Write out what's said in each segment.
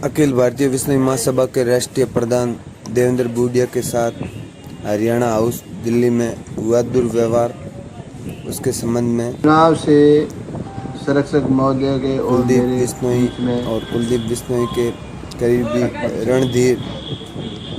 अखिल भारतीय विश्व महासभा के राष्ट्रीय प्रधान देवेंद्र बूडिया के साथ हरियाणा हाउस दिल्ली में हुआ दुर्व्यवहार, उसके संबंध में चुनाव से संरक्षक महोदय के और कुलदीप मेरे बिश्नोई बीच में और कुलदीप बिश्नोई के करीबी रणधीर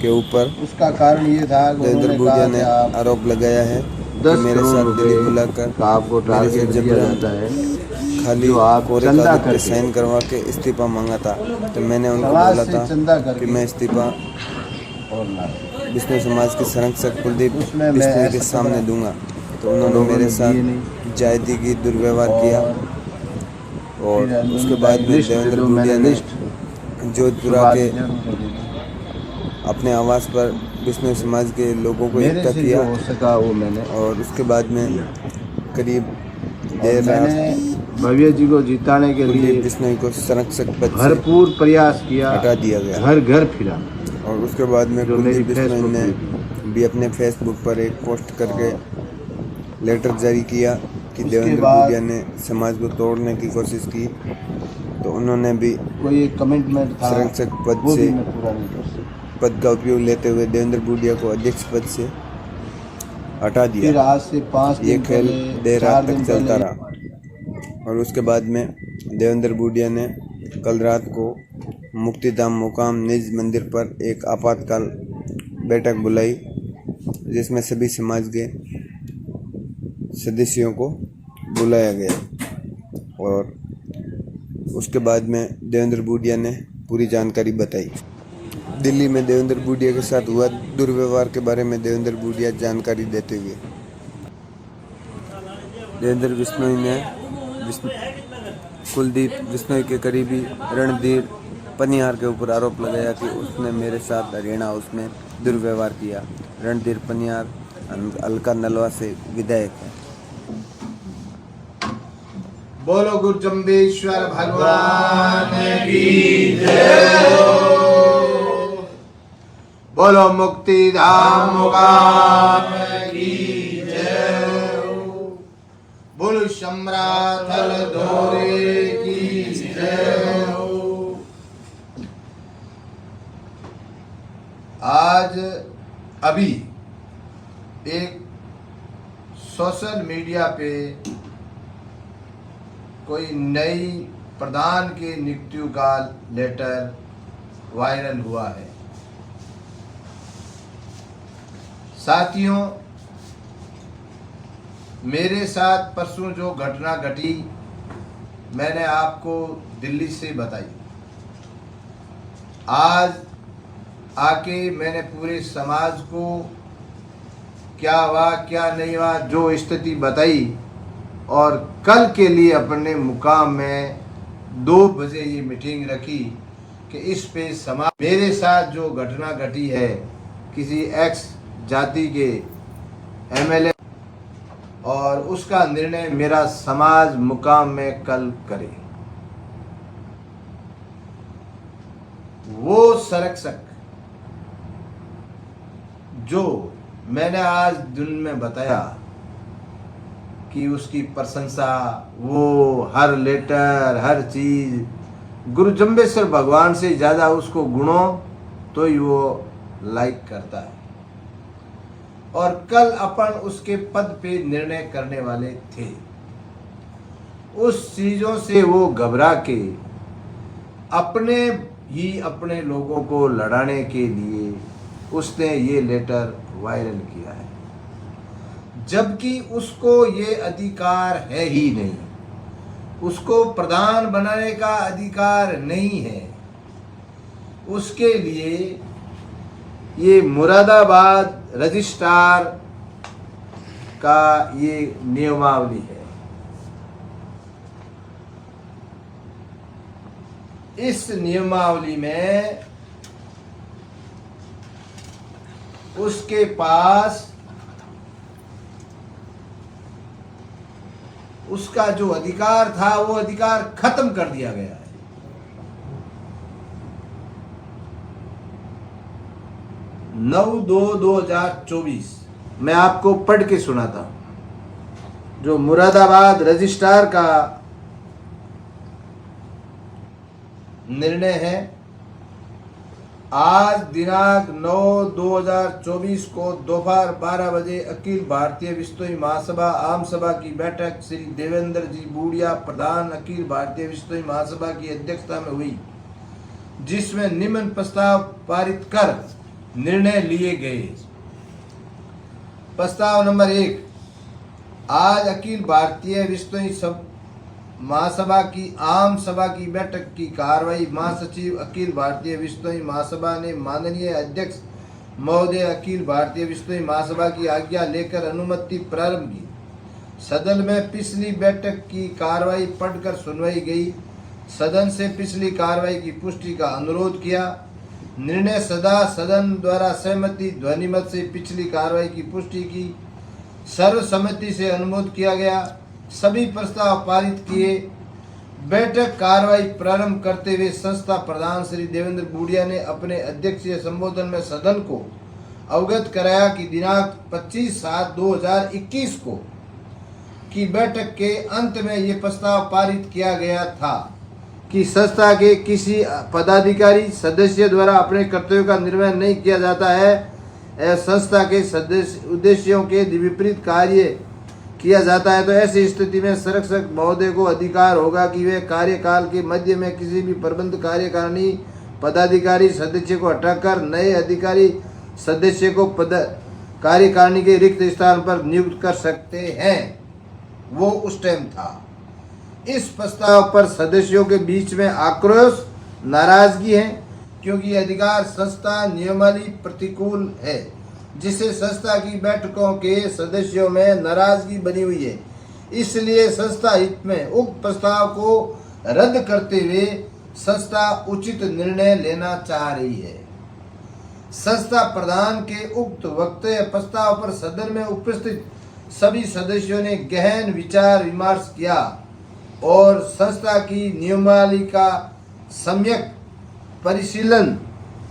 के ऊपर उसका कारण ये था कि देवेंद्र उन्होंने बूडिया कहा कि ने आप आरोप लगाया है कि 10 मेरे करोड़ साथ दिल्ली रुपए बुलाकर का आपको मेरे से टारगेट दिया जबरन जाता है खाली जो आप कोरे चंदा कागज पे करके साइन करवा के इस्तीफा मांगा था। तो मैंने उनको समाज बोला से था चंदा कि करके मैं इस्तीफा और ना विष्णु समाज के संरक्षक कुलदीप उसमें मैं बिश्नोई के ऐसा सामने खबरा दूंगा। तो उन्होंने लोगों मेरे ने साथ दिए नहीं जायदी की दुर्व्यवहार किया और फिर उसके उन्होंने बाद में लिस्ट देवेंद्र जो बूडिया मैंने ने लिस्ट जोधपुरा के अपने आवास पर विष्णु समाज के लोगों को मेरे इकट्ठा से किया जो हो सका वो मैंने और उसके बाद में करीब और देर रात मैंने भव्य जी को जिताने के कुलदीप लिए बिश्नोई को संरक्षक पद से भरपूर प्रयास किया, हटा दिया गया घर घर फिरा और उसके बाद में जो कुलदीप मेरी बिश्नोई फेसबुक ने पे थी। भी अपने फेसबुक पर एक पोस्ट करके लेटर जारी किया कि उसके देवेंद्र बाद बूडिया ने समाज को तोड़ने की कोशिश की। तो उन्होंने भी कोई एक कमिटमेंट था संरक्षक पद वो से भी मैं पूरा नहीं कर सकता। पद का उपयोग लेते हुए देवेंद्र बूडिया को अध्यक्ष पद से हटा फिर दिया। आज से 5 ये दिन खेल पहले देर 4 रात दिन तक चलता पहले रहा और उसके बाद में देवेंद्र बूडिया ने कल रात को मुक्तिधाम मुकाम निज मंदिर पर एक आपातकाल बैठक बुलाई, जिसमें सभी समाज के सदस्यों को बुलाया गया और उसके बाद में देवेंद्र बूडिया ने पूरी जानकारी बताई। दिल्ली में देवेंद्र बूडिया के साथ हुआ दुर्व्यवहार के बारे में देवेंद्र बूडिया जानकारी देते हुए देवेंद्र बिश्नोई ने कुलदीप बिश्नोई के करीबी रणधीर पनियार के ऊपर आरोप लगाया कि उसने मेरे साथ हरियाणा हाउस में दुर्व्यवहार किया। रणधीर पनियार अलका नलवा से विधायक है। बोलो गुरु जम्बेश्वर भगवान की जय, बोलो मुक्तिधाम मुकाम की जय, बोलो सम्राथल धोरे की जय। आज अभी एक सोशल मीडिया पे कोई नई प्रधान के नियुक्ति का लेटर वायरल हुआ है। साथियों, मेरे साथ परसों जो घटना घटी मैंने आपको दिल्ली से बताई। आज आके मैंने पूरे समाज को क्या हुआ क्या नहीं हुआ जो स्थिति बताई और कल के लिए अपने मुकाम में 2 बजे ये मीटिंग रखी कि इस पे समाज मेरे साथ जो घटना घटी है किसी एक्स जाति के एमएलए और उसका निर्णय मेरा समाज मुकाम में कल करे। वो संरक्षक जो मैंने आज दिन में बताया कि उसकी प्रशंसा, वो हर लेटर हर चीज गुरु जम्बेश्वर भगवान से ज़्यादा उसको गुणों तो ही वो लाइक करता है। और कल अपन उसके पद पे निर्णय करने वाले थे। उस चीज़ों से वो घबरा के अपने लोगों को लड़ाने के लिए उसने ये लेटर वायरल किया है, जबकि उसको ये अधिकार है ही नहीं। उसको प्रधान बनाने का अधिकार नहीं है। उसके लिए ये मुरादाबाद रजिस्ट्रार का ये नियमावली है। इस नियमावली में उसके पास उसका जो अधिकार था वो अधिकार खत्म कर दिया गया है। नौ 2/2024 मैं आपको पढ़ के सुनाता हूं। जो मुरादाबाद रजिस्ट्रार का निर्णय है आज दिनांक 9/2024 को दोपहर 12 बजे अखिल भारतीय विश्नोई महासभा आम सभा की बैठक श्री देवेंद्र जी बूढ़िया प्रधान अखिल भारतीय विश्नोई महासभा की अध्यक्षता में हुई, जिसमें निम्न प्रस्ताव पारित कर निर्णय लिए गए। प्रस्ताव नंबर 1, आज अखिल भारतीय विश्नोई महासभा की आम सभा की बैठक की कार्रवाई महासचिव अखिल भारतीय विश्नोई महासभा ने माननीय अध्यक्ष महोदय अखिल भारतीय विश्नोई महासभा की आज्ञा लेकर अनुमति प्रारंभ की। सदन में पिछली बैठक की कार्रवाई पढ़कर सुनवाई गई। सदन से पिछली कार्रवाई की पुष्टि का अनुरोध किया। निर्णय सदन द्वारा सहमति ध्वनिमत से पिछली कार्रवाई की पुष्टि की। सर्वसम्मति से अनुमोदन किया गया। सभी प्रस्ताव पारित किए। बैठक कार्रवाई प्रारंभ करते हुए संस्था प्रधान श्री देवेंद्र बूढ़िया ने अपने अध्यक्षीय संबोधन में सदन को अवगत कराया कि दिनांक 25/7/2021 को की बैठक के अंत में ये प्रस्ताव पारित किया गया था कि संस्था के किसी पदाधिकारी सदस्य द्वारा अपने कर्तव्यों का निर्वहन नहीं किया जाता है, संस्था के सदस्य उद्देश्यों के विपरीत कार्य किया जाता है, तो ऐसी स्थिति में संरक्षक महोदय को अधिकार होगा कि वे कार्यकाल के मध्य में किसी भी प्रबंध कार्यकारिणी पदाधिकारी सदस्य को हटाकर नए अधिकारी सदस्य को कार्यकारिणी के रिक्त स्थान पर नियुक्त कर सकते हैं। वो उस टाइम था। इस प्रस्ताव पर सदस्यों के बीच में आक्रोश नाराजगी है, क्योंकि यह अधिकार संस्था नियमावली प्रतिकूल है, जिससे संस्था की बैठकों के सदस्यों में नाराजगी बनी हुई है। इसलिए संस्था हित में उक्त प्रस्ताव को रद्द करते हुए संस्था उचित निर्णय लेना चाह रही है। संस्था प्रधान के उक्त वक्तव्य प्रस्ताव पर सदन में उपस्थित सभी सदस्यों ने गहन विचार विमर्श किया और संस्था की नियमावली का सम्यक परिशीलन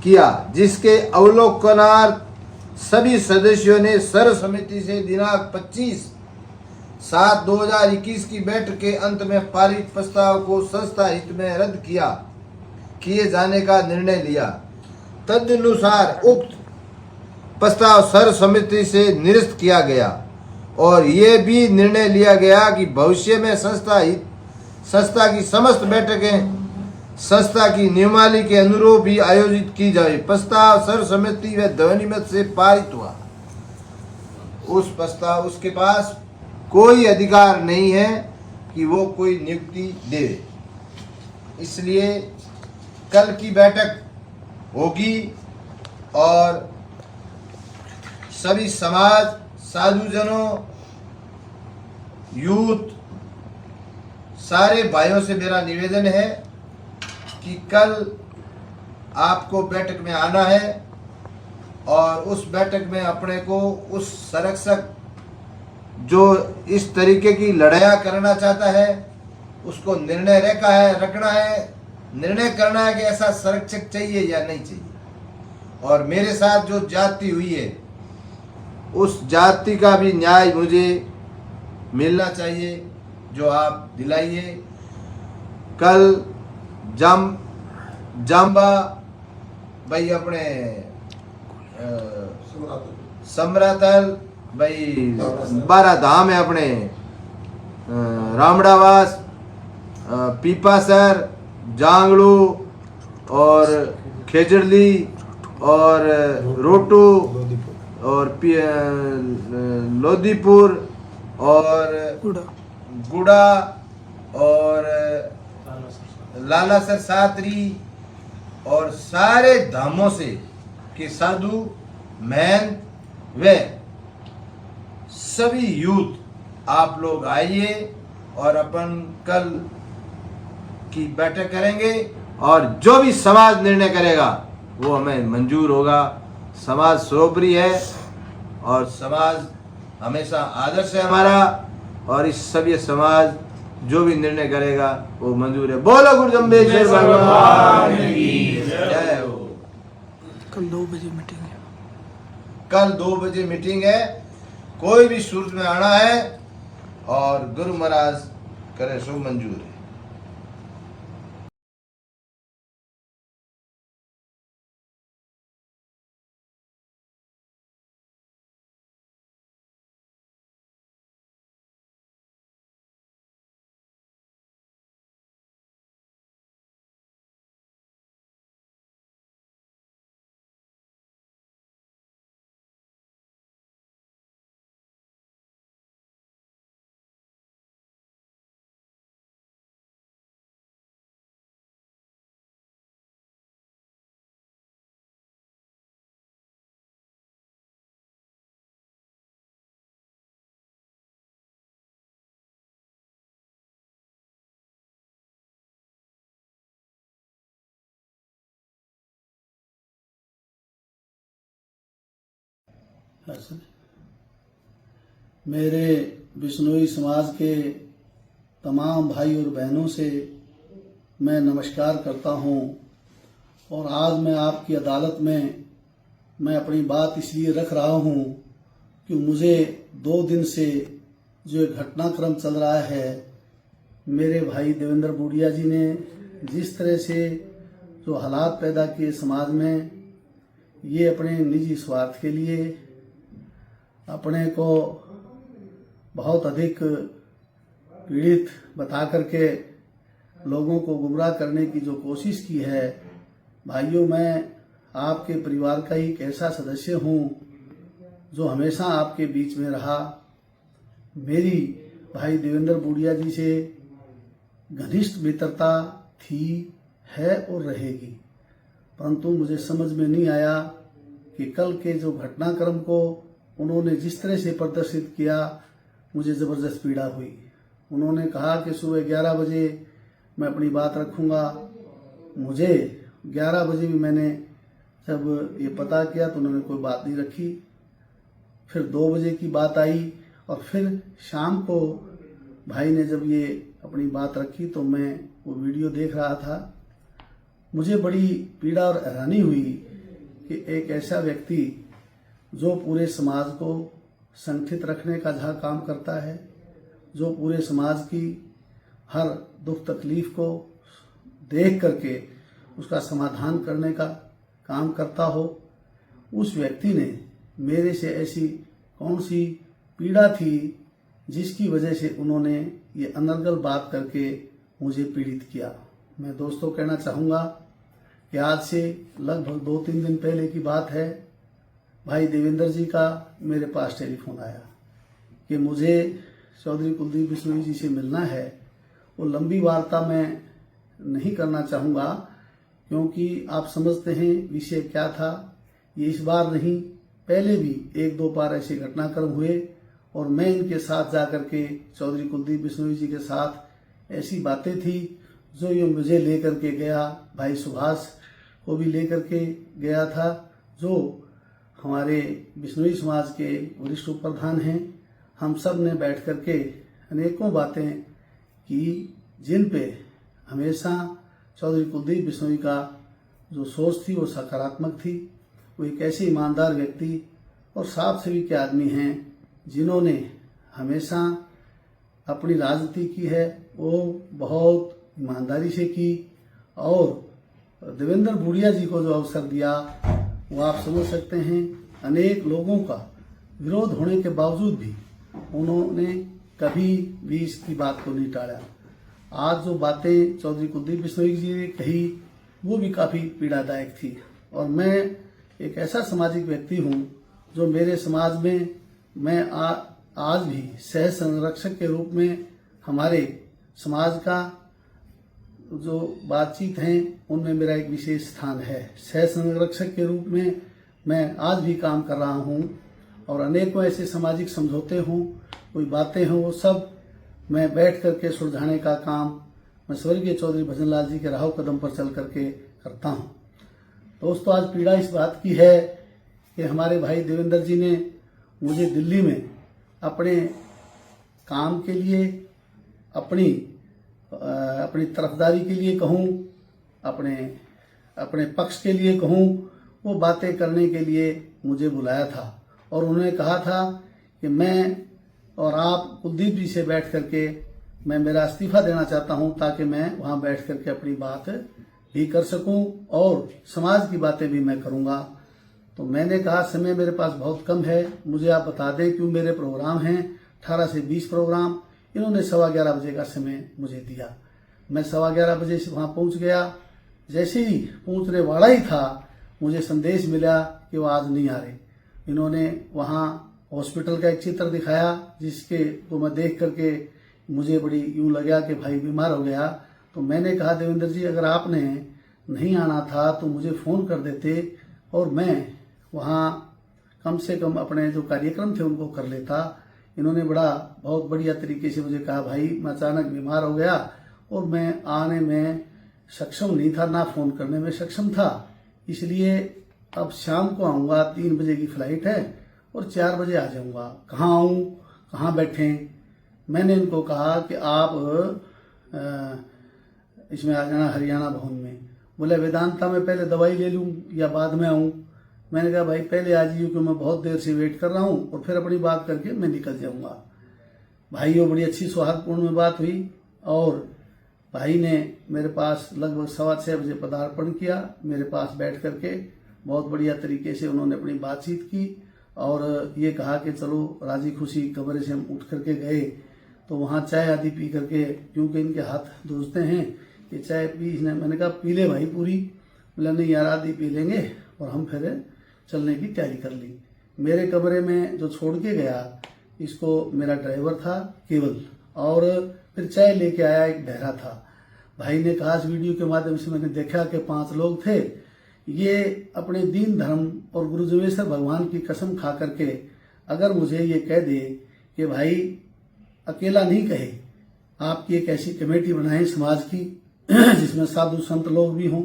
किया, जिसके अवलोकनार्थ सभी सदस्यों ने सर्वसम्मति से दिनांक 25/7/2021 की बैठक के अंत में पारित प्रस्ताव को संस्था हित में रद्द किए जाने का निर्णय लिया। तदनुसार उक्त प्रस्ताव सर्वसम्मति से निरस्त किया गया और ये भी निर्णय लिया गया कि भविष्य में संस्था की समस्त बैठकें संस्था की नियमावली के अनुरूप ही आयोजित की जाए। प्रस्ताव सर्वसम्मति व ध्वनिमत से पारित हुआ। उसके पास कोई अधिकार नहीं है कि वो कोई नियुक्ति दे। इसलिए कल की बैठक होगी और सभी समाज, साधुजनों, यूथ, सारे भाइयों से मेरा निवेदन है कि कल आपको बैठक में आना है और उस बैठक में अपने को उस संरक्षक जो इस तरीके की लड़ाइयाँ करना चाहता है उसको निर्णय रखना है, निर्णय करना है कि ऐसा संरक्षक चाहिए या नहीं चाहिए। और मेरे साथ जो जाति हुई है उस जाति का भी न्याय मुझे मिलना चाहिए, जो आप दिलाइए। कल जाम्बा भाई अपने समरातल भाई 12 धाम है अपने रामड़ावास, पीपासर, जांगड़ू और खेजड़ली और रोटू और लोधीपुर और गुड़ा और लालासर सातरी और सारे धामों से के साधु महंत व सभी यूथ आप लोग आइए और अपन कल की बैठक करेंगे और जो भी समाज निर्णय करेगा वो हमें मंजूर होगा। समाज सर्वोपरि है और समाज हमेशा आदर्श है हमारा, और इस सभ्य समाज जो भी निर्णय करेगा वो मंजूर है। बोलो गुरु जम्बेश्वर भगवान की जय हो। कल 2 बजे मीटिंग है। कल 2 बजे मीटिंग है। कोई भी सूरत में आना है और गुरु महाराज करे सो मंजूर है। सर, मेरे बिश्नोई समाज के तमाम भाई और बहनों से मैं नमस्कार करता हूं और आज मैं आपकी अदालत में मैं अपनी बात इसलिए रख रहा हूं कि मुझे 2 दिन से जो घटनाक्रम चल रहा है, मेरे भाई देवेंद्र बूडिया जी ने जिस तरह से जो हालात पैदा किए समाज में, ये अपने निजी स्वार्थ के लिए अपने को बहुत अधिक पीड़ित बता करके लोगों को गुमराह करने की जो कोशिश की है। भाइयों, मैं आपके परिवार का ही एक ऐसा सदस्य हूं जो हमेशा आपके बीच में रहा। मेरी भाई देवेंद्र बूडिया जी से घनिष्ठ मित्रता थी, है और रहेगी, परंतु मुझे समझ में नहीं आया कि कल के जो घटनाक्रम को उन्होंने जिस तरह से प्रदर्शित किया, मुझे ज़बरदस्त पीड़ा हुई। उन्होंने कहा कि सुबह 11 बजे मैं अपनी बात रखूंगा। मुझे 11 बजे भी मैंने जब ये पता किया तो उन्होंने कोई बात नहीं रखी। फिर 2 बजे की बात आई और फिर शाम को भाई ने जब ये अपनी बात रखी तो मैं वो वीडियो देख रहा था। मुझे बड़ी पीड़ा और हैरानी हुई कि एक ऐसा व्यक्ति जो पूरे समाज को संगठित रखने का जहाँ काम करता है, जो पूरे समाज की हर दुख तकलीफ को देख करके उसका समाधान करने का काम करता हो, उस व्यक्ति ने मेरे से ऐसी कौन सी पीड़ा थी जिसकी वजह से उन्होंने ये अनर्गल बात करके मुझे पीड़ित किया। मैं दोस्तों कहना चाहूँगा कि आज से लगभग 2-3 दिन पहले की बात है, भाई देवेंद्र जी का मेरे पास टेलीफोन आया कि मुझे चौधरी कुलदीप बिश्नोई जी से मिलना है। वो लंबी वार्ता मैं नहीं करना चाहूँगा क्योंकि आप समझते हैं विषय क्या था। ये इस बार नहीं, पहले भी 1-2 बार ऐसे घटनाक्रम हुए और मैं इनके साथ जाकर के चौधरी कुलदीप बिश्नोई जी के साथ ऐसी बातें थी जो ये मुझे लेकर के गया, भाई सुभाष को भी लेकर के गया था, जो हमारे बिश्नोई समाज के वरिष्ठ प्रधान हैं। हम सब ने बैठ करके अनेकों बातें की जिन पे हमेशा चौधरी कुलदीप बिश्नोई का जो सोच थी वो सकारात्मक थी। वो एक ऐसे ईमानदार व्यक्ति और साफ सभी के आदमी हैं जिन्होंने हमेशा अपनी राजनीति की है वो बहुत ईमानदारी से की और देवेंद्र बूडिया जी को जो अवसर दिया वो आप समझ सकते हैं। अनेक लोगों का विरोध होने के बावजूद भी उन्होंने कभी भी इसकी बात को नहीं टाला। आज जो बातें चौधरी कुलदीप बिश्नोई जी ने कही वो भी काफ़ी पीड़ादायक थी और मैं एक ऐसा सामाजिक व्यक्ति हूँ जो मेरे समाज में मैं आज भी सह संरक्षक के रूप में हमारे समाज का जो बातचीत हैं उनमें मेरा एक विशेष स्थान है। सह संरक्षक के रूप में मैं आज भी काम कर रहा हूं और अनेकों ऐसे सामाजिक समझौते हों, कोई बातें हों, वो सब मैं बैठ करके सुलझाने का काम मैं स्वर्गीय चौधरी भजनलाल जी के राह कदम पर चल करके करता हूं। दोस्तों, आज पीड़ा इस बात की है कि हमारे भाई देवेंद्र जी ने मुझे दिल्ली में अपने काम के लिए, अपनी तरफदारी के लिए कहूँ, अपने पक्ष के लिए कहूँ, वो बातें करने के लिए मुझे बुलाया था और उन्होंने कहा था कि मैं और आप कुलदीप जी से बैठ करके मैं मेरा इस्तीफा देना चाहता हूँ ताकि मैं वहाँ बैठ करके अपनी बात भी कर सकूँ और समाज की बातें भी मैं करूँगा। तो मैंने कहा समय मेरे पास बहुत कम है, मुझे आप बता दें क्यों मेरे प्रोग्राम हैं 18 से 20 प्रोग्राम। इन्होंने 11:15 बजे का समय मुझे दिया। मैं 11:15 बजे से वहाँ पहुँच गया। जैसे ही पहुँचने वाला ही था मुझे संदेश मिला कि वो आज नहीं आ रहे। इन्होंने वहाँ हॉस्पिटल का एक चित्र दिखाया जिसके को मैं देख करके मुझे बड़ी यूँ लगा कि भाई बीमार हो गया। तो मैंने कहा देवेंद्र जी, अगर आपने नहीं आना था तो मुझे फ़ोन कर देते और मैं वहाँ कम से कम अपने जो कार्यक्रम थे उनको कर लेता। इन्होंने बहुत बढ़िया तरीके से मुझे कहा, भाई मैं अचानक बीमार हो गया और मैं आने में सक्षम नहीं था, ना फ़ोन करने में सक्षम था, इसलिए अब शाम को आऊँगा, 3 बजे की फ़्लाइट है और 4 बजे आ जाऊंगा। कहाँ आऊँ, कहाँ बैठें? मैंने इनको कहा कि आप इसमें आ जाना, हरियाणा भवन में। बोले वेदांता में पहले दवाई ले लूँ या बाद में आऊँ? मैंने कहा भाई पहले आ जाइए, क्योंकि मैं बहुत देर से वेट कर रहा हूँ, और फिर अपनी बात करके मैं निकल जाऊँगा। भाइयों, बड़ी अच्छी सौहार्दपूर्ण में बात हुई और भाई ने मेरे पास लगभग 6:15 बजे पदार्पण किया। मेरे पास बैठ करके बहुत बढ़िया तरीके से उन्होंने अपनी बातचीत की और ये कहा कि चलो राजी खुशी कमरे से हम उठ करके गए तो वहाँ चाय आदि पी करके, क्योंकि इनके हाथ दूसते हैं, कि चाय पी। मैंने कहा पी ले भाई पूरी। बोला नहीं यार, आदि पी लेंगे, और हम फिर चलने की तैयारी कर ली। मेरे कमरे में जो छोड़ के गया इसको मेरा ड्राइवर था केवल, और फिर चाय लेके आया एक बहरा था। भाई ने कहा इस वीडियो के माध्यम से मैंने देखा कि 5 लोग थे। ये अपने दीन धर्म और गुरु जमेश्वर भगवान की कसम खा करके अगर मुझे ये कह दे कि भाई अकेला नहीं कहे, आपकी एक ऐसी कमेटी बनाएं समाज की जिसमें साधु संत लोग भी हों,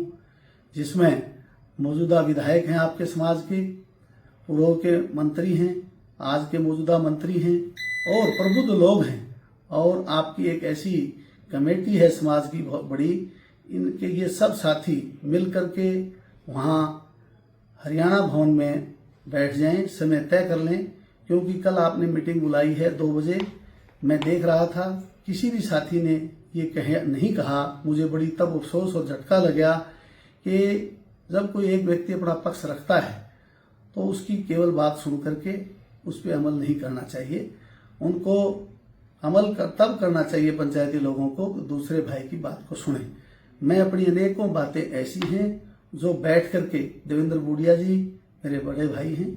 जिसमें मौजूदा विधायक हैं आपके समाज के, पूर्व के मंत्री हैं, आज के मौजूदा मंत्री हैं, और प्रबुद्ध लोग हैं, और आपकी एक ऐसी कमेटी है समाज की बहुत बड़ी। इनके ये सब साथी मिल करके वहाँ हरियाणा भवन में बैठ जाएं, समय तय कर लें, क्योंकि कल आपने मीटिंग बुलाई है 2 बजे। मैं देख रहा था किसी भी साथी ने ये नहीं कहा। मुझे बड़ी तब अफसोस और झटका लगा कि जब कोई एक व्यक्ति अपना पक्ष रखता है तो उसकी केवल बात सुन करके उस पर अमल नहीं करना चाहिए। उनको अमल तब करना चाहिए पंचायती लोगों को, दूसरे भाई की बात को सुने। मैं अपनी अनेकों बातें ऐसी हैं जो बैठ करके देवेंद्र बूडिया जी मेरे बड़े भाई हैं,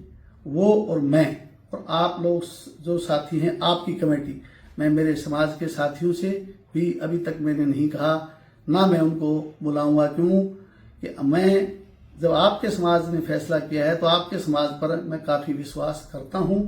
वो और मैं और आप लोग जो साथी हैं आपकी कमेटी, मैं मेरे समाज के साथियों से भी अभी तक मैंने नहीं कहा, ना मैं उनको बुलाऊंगा। क्यों कि मैं जब आपके समाज ने फैसला किया है तो आपके समाज पर मैं काफ़ी विश्वास करता हूं।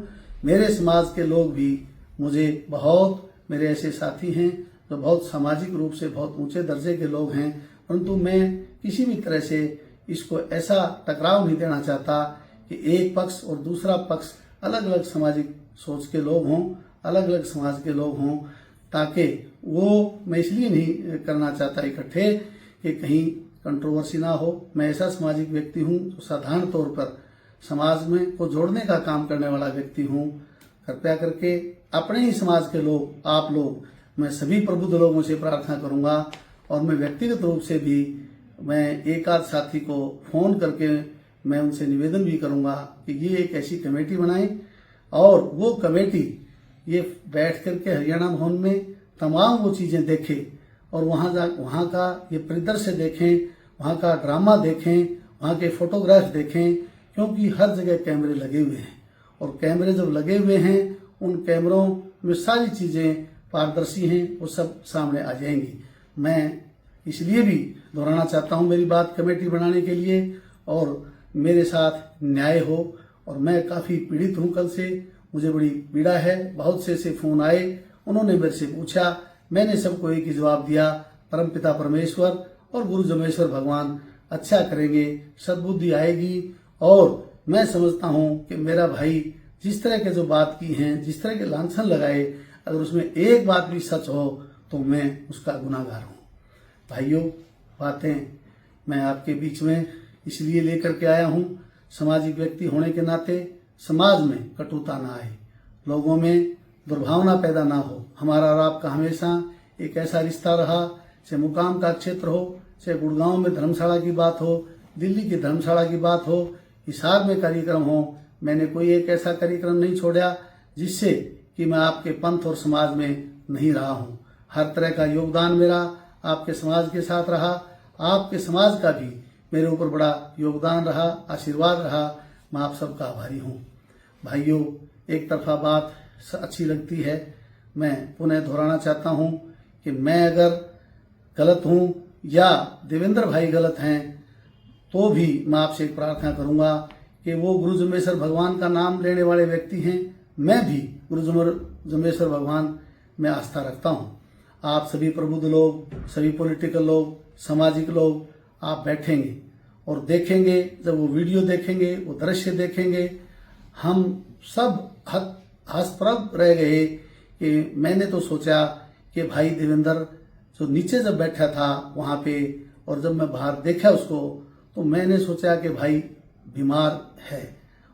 मेरे समाज के लोग भी मुझे बहुत, मेरे ऐसे साथी हैं जो बहुत सामाजिक रूप से बहुत ऊंचे दर्जे के लोग हैं, परंतु मैं किसी भी तरह से इसको ऐसा टकराव नहीं देना चाहता कि एक पक्ष और दूसरा पक्ष अलग अलग सामाजिक सोच के लोग हों, अलग अलग समाज के लोग हों, ताकि वो, मैं इसलिए नहीं करना चाहता इकट्ठे कि कहीं कंट्रोवर्सी ना हो। मैं ऐसा सामाजिक व्यक्ति हूँ जो साधारण तौर पर समाज में को जोड़ने का काम करने वाला व्यक्ति हूँ। कृपया करके अपने ही समाज के लोग, आप लोग, मैं सभी प्रबुद्ध लोगों से प्रार्थना करूंगा, और मैं व्यक्तिगत रूप से भी मैं एक आध साथी को फोन करके मैं उनसे निवेदन भी करूंगा कि ये एक ऐसी कमेटी बनाएं, और वो कमेटी ये बैठ करके हरियाणा भवन में तमाम वो चीजें देखें, और वहाँ का ये परिदृश्य देखें, वहाँ का ड्रामा देखें, वहाँ के फोटोग्राफ देखें, क्योंकि हर जगह कैमरे लगे हुए हैं, और कैमरे जब लगे हुए हैं उन कैमरों में सारी चीजें पारदर्शी हैं, वो सब सामने आ जाएंगी। मैं इसलिए भी दोहराना चाहता हूँ मेरी बात कमेटी बनाने के लिए, और मेरे साथ न्याय हो। और मैं काफ़ी पीड़ित हूँ, कल से मुझे बड़ी पीड़ा है। बहुत से ऐसे फोन आए, उन्होंने मेरे से पूछा, मैंने सबको एक ही जवाब दिया, परमपिता परमेश्वर और गुरु जमेश्वर भगवान अच्छा करेंगे, सद्बुद्धि आएगी। और मैं समझता हूँ कि मेरा भाई जिस तरह के जो बात की हैं, जिस तरह के लांछन लगाए, अगर उसमें एक बात भी सच हो तो मैं उसका गुनाहगार हूँ। भाइयों, बातें मैं आपके बीच में इसलिए लेकर के आया हूँ, सामाजिक व्यक्ति होने के नाते समाज में कटुता ना आए, लोगों में दुर्भावना पैदा ना हो। हमारा और आपका हमेशा एक ऐसा रिश्ता रहा, चाहे मुकाम का क्षेत्र हो, चाहे गुड़गांव में धर्मशाला की बात हो, दिल्ली की धर्मशाला की बात हो, हिसार में कार्यक्रम हो, मैंने कोई एक ऐसा कार्यक्रम नहीं छोड़ा जिससे कि मैं आपके पंथ और समाज में नहीं रहा हूँ। हर तरह का योगदान मेरा आपके समाज के साथ रहा, आपके समाज का भी मेरे ऊपर बड़ा योगदान रहा, आशीर्वाद रहा। मैं आप सबका आभारी हूँ। भाइयों, एक तरफा बात अच्छी लगती है, मैं पुनः दोहराना चाहता हूँ कि मैं अगर गलत हूँ या देवेंद्र भाई गलत हैं तो भी मैं आपसे एक प्रार्थना करूँगा कि वो गुरु जमेश्वर भगवान का नाम लेने वाले व्यक्ति हैं, मैं भी गुरु जमेश्वर भगवान में आस्था रखता हूँ। आप सभी प्रबुद्ध लोग, सभी पॉलिटिकल लोग, सामाजिक लोग, आप बैठेंगे और देखेंगे, जब वो वीडियो देखेंगे, वो दृश्य देखेंगे, हम सब हतप्रभ रह गए कि मैंने तो सोचा कि भाई देवेंद्र जो नीचे जब बैठा था वहां पे, और जब मैं बाहर देखा उसको तो मैंने सोचा कि भाई बीमार है।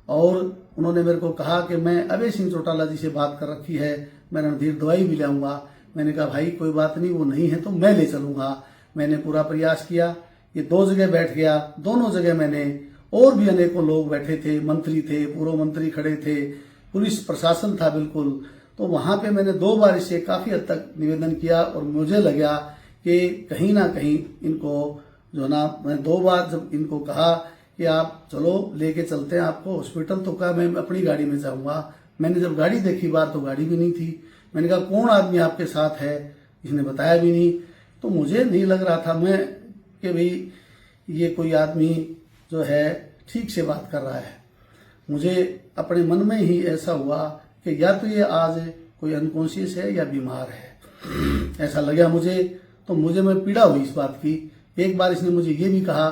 और उन्होंने मेरे को कहा कि मैं अभय सिंह चौटाला जी से बात कर रखी है, मैं रणधीर दवाई भी लाऊंगा। मैंने कहा भाई कोई बात नहीं, वो नहीं है तो मैं ले चलूंगा। मैंने पूरा प्रयास किया, ये 2 जगह बैठ गया, दोनों जगह मैंने, और भी अनेकों लोग बैठे थे, मंत्री थे, पूर्व मंत्री खड़े थे, पुलिस प्रशासन था बिल्कुल। तो वहां पे मैंने 2 बार इसे काफी हद तक निवेदन किया और मुझे लगा कि कहीं ना कहीं इनको जो ना, मैं 2 बार जब इनको कहा कि आप चलो लेके चलते हैं आपको हॉस्पिटल, तो कहा मैं अपनी गाड़ी में जाऊंगा। मैंने जब गाड़ी देखी बाहर तो गाड़ी भी नहीं थी। मैंने कहा कौन आदमी आपके साथ है, इसने बताया भी नहीं। तो मुझे नहीं लग रहा था मैं कि भाई ये कोई आदमी जो है ठीक से बात कर रहा है। मुझे अपने मन में ही ऐसा हुआ कि या तो ये आज कोई अनकॉन्शियस है या बीमार है, ऐसा लगा मुझे। तो मुझे मैं पीड़ा हुई इस बात की। एक बार इसने मुझे ये भी कहा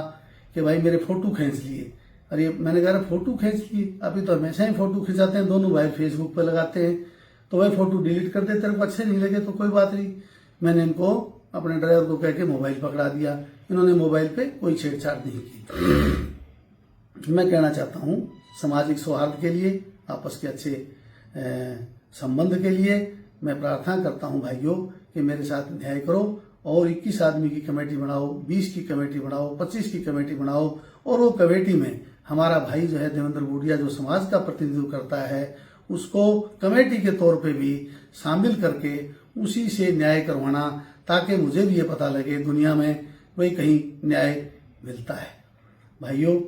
कि भाई मेरे फोटो खींच लिए। अरे मैंने कहा फोटो खींच लिए, अभी तो हमेशा ही फोटो खिंचाते हैं दोनों भाई, फेसबुक पे लगाते हैं, तो वही फोटो डिलीट कर देते, तेरे को अच्छे नहीं लगे तो कोई बात नहीं। मैंने इनको अपने ड्राइवर को कह के मोबाइल पकड़ा दिया। इन्होंने मोबाइल पे कोई छेड़छाड़ नहीं की। मैं कहना चाहता हूँ सामाजिक सौहार्द के लिए, आपस के अच्छे संबंध के लिए मैं प्रार्थना करता हूँ भाइयों कि मेरे साथ न्याय करो और 21 आदमी की कमेटी बनाओ, 20 की कमेटी बनाओ, 25 की कमेटी बनाओ, और वो कमेटी में हमारा भाई जो है देवेंद्र बूडिया जो समाज का प्रतिनिधित्व करता है उसको कमेटी के तौर पे भी शामिल करके उसी से न्याय करवाना, ताकि मुझे भी ये पता लगे दुनिया में वही कहीं न्याय मिलता है। भाइयों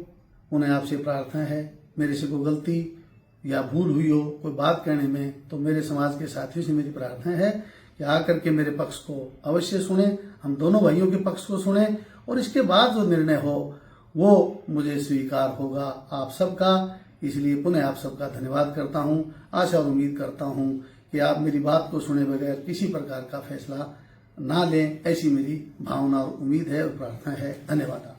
उन्हें आपसे प्रार्थना है, मेरे से कोई गलती या भूल हुई हो कोई बात कहने में, तो मेरे समाज के साथियों से मेरी प्रार्थना है कि आकर के मेरे पक्ष को अवश्य सुने, हम दोनों भाइयों के पक्ष को सुने, और इसके बाद जो निर्णय हो वो मुझे स्वीकार होगा आप सबका। इसलिए पुनः आप सबका धन्यवाद करता हूं। आशा और उम्मीद करता हूं कि आप मेरी बात को सुने बगैर किसी प्रकार का फैसला ना लें, ऐसी मेरी भावना और उम्मीद है और प्रार्थना है। धन्यवाद।